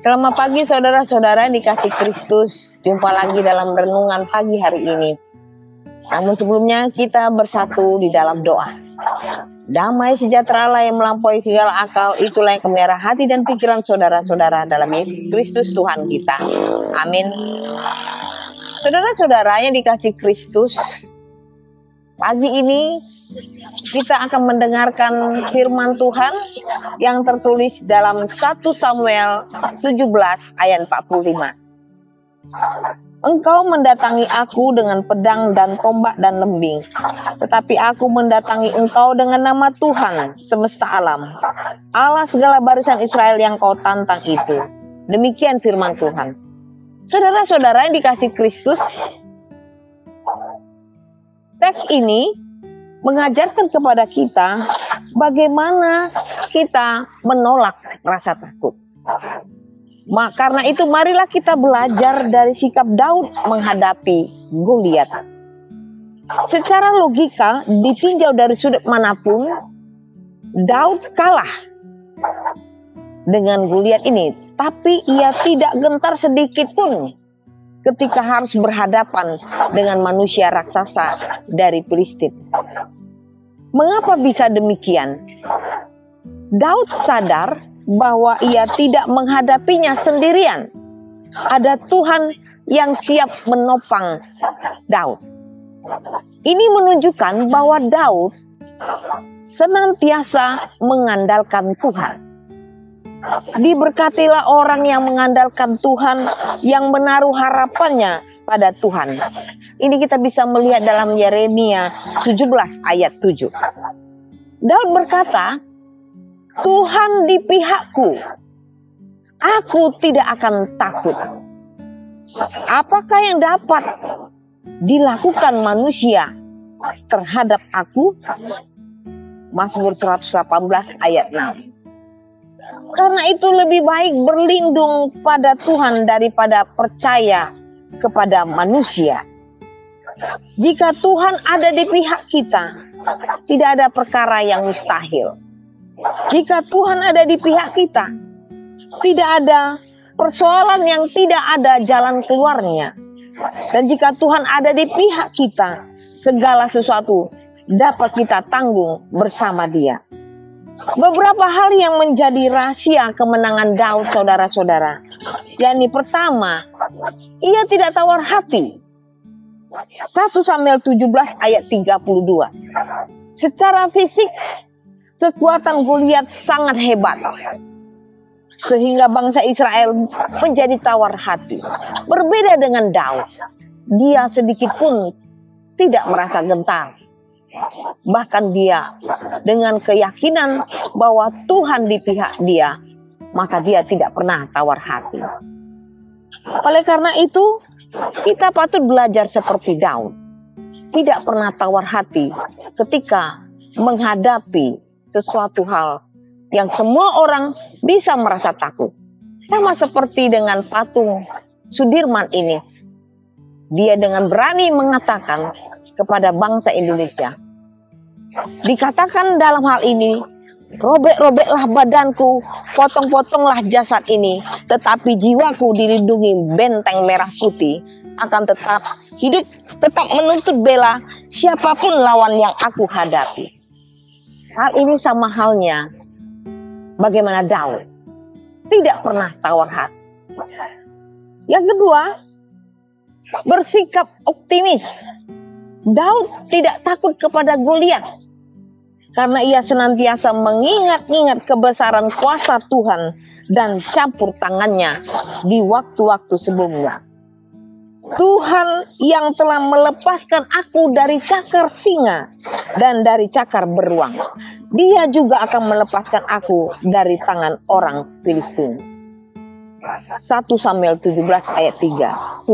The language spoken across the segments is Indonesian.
Selamat pagi saudara-saudara yang dikasih Kristus. Jumpa lagi dalam renungan pagi hari ini. Namun sebelumnya kita bersatu di dalam doa. Damai sejahtera Allah yang melampaui segala akal, itulah yang memelihara hati dan pikiran saudara-saudara dalam Yesus Kristus Tuhan kita. Amin. Saudara-saudara yang dikasih Kristus, pagi ini kita akan mendengarkan firman Tuhan yang tertulis dalam 1 Samuel 17 ayat 45. Engkau mendatangi aku dengan pedang dan tombak dan lembing, tetapi aku mendatangi engkau dengan nama Tuhan semesta alam, Allah segala barisan Israel yang kau tantang itu. Demikian firman Tuhan. Saudara-saudara yang dikasih Kristus, teks ini mengajarkan kepada kita bagaimana kita menolak rasa takut. Karena itu marilah kita belajar dari sikap Daud menghadapi Goliat. Secara logika, ditinjau dari sudut manapun, Daud kalah dengan Goliat ini. Tapi ia tidak gentar sedikit pun ketika harus berhadapan dengan manusia raksasa dari Filistin. Mengapa bisa demikian? Daud sadar bahwa ia tidak menghadapinya sendirian. Ada Tuhan yang siap menopang Daud. Ini menunjukkan bahwa Daud senantiasa mengandalkan Tuhan. Diberkatilah orang yang mengandalkan Tuhan, yang menaruh harapannya pada Tuhan. Ini kita bisa melihat dalam Yeremia 17 ayat 7. Daud berkata, Tuhan di pihakku, aku tidak akan takut. Apakah yang dapat dilakukan manusia terhadap aku? Mazmur 118 ayat 6. Karena itu lebih baik berlindung pada Tuhan daripada percaya kepada manusia. Jika Tuhan ada di pihak kita, tidak ada perkara yang mustahil. Jika Tuhan ada di pihak kita, tidak ada persoalan yang tidak ada jalan keluarnya. Dan jika Tuhan ada di pihak kita, segala sesuatu dapat kita tanggung bersama Dia. Beberapa hal yang menjadi rahasia kemenangan Daud, saudara-saudara. Yakni pertama, ia tidak tawar hati. 1 Samuel 17 ayat 32. Secara fisik, kekuatan Goliat sangat hebat, sehingga bangsa Israel menjadi tawar hati. Berbeda dengan Daud, dia sedikit pun tidak merasa gentar. Bahkan dia dengan keyakinan bahwa Tuhan di pihak dia, maka dia tidak pernah tawar hati. Oleh karena itu, kita patut belajar seperti Daud. Tidak pernah tawar hati ketika menghadapi sesuatu hal yang semua orang bisa merasa takut. Sama seperti dengan patung Sudirman ini. Dia dengan berani mengatakan kepada bangsa Indonesia, dikatakan dalam hal ini, robek-robeklah badanku, potong-potonglah jasad ini, tetapi jiwaku dilindungi benteng merah putih, akan tetap hidup, tetap menuntut bela siapapun lawan yang aku hadapi. Hal ini sama halnya bagaimana Daud tidak pernah tawar hati. Yang kedua, bersikap optimis. Daud tidak takut kepada Goliat karena ia senantiasa mengingat-ingat kebesaran kuasa Tuhan dan campur tangannya di waktu-waktu sebelumnya. Tuhan yang telah melepaskan aku dari cakar singa dan dari cakar beruang, Dia juga akan melepaskan aku dari tangan orang Filistin. 1 Samuel 17 ayat 37.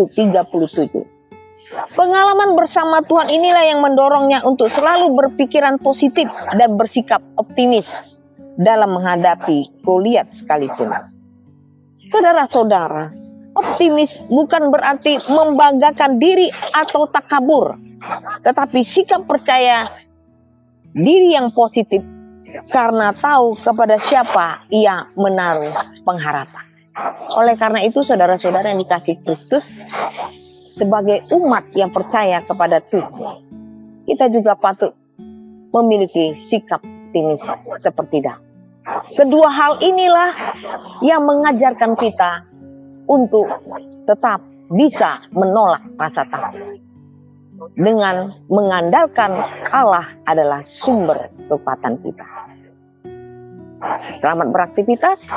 Pengalaman bersama Tuhan inilah yang mendorongnya untuk selalu berpikiran positif dan bersikap optimis dalam menghadapi Goliat sekalipun. Saudara-saudara, optimis bukan berarti membanggakan diri atau takabur, tetapi sikap percaya diri yang positif karena tahu kepada siapa ia menaruh pengharapan. Oleh karena itu, saudara-saudara yang dikasihi Kristus, sebagai umat yang percaya kepada Tuhan, kita juga patut memiliki sikap optimis seperti Daud. Kedua hal inilah yang mengajarkan kita untuk tetap bisa menolak rasa takut dengan mengandalkan Allah adalah sumber kekuatan kita. Selamat beraktivitas.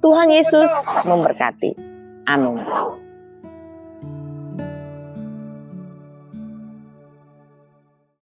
Tuhan Yesus memberkati. Amin.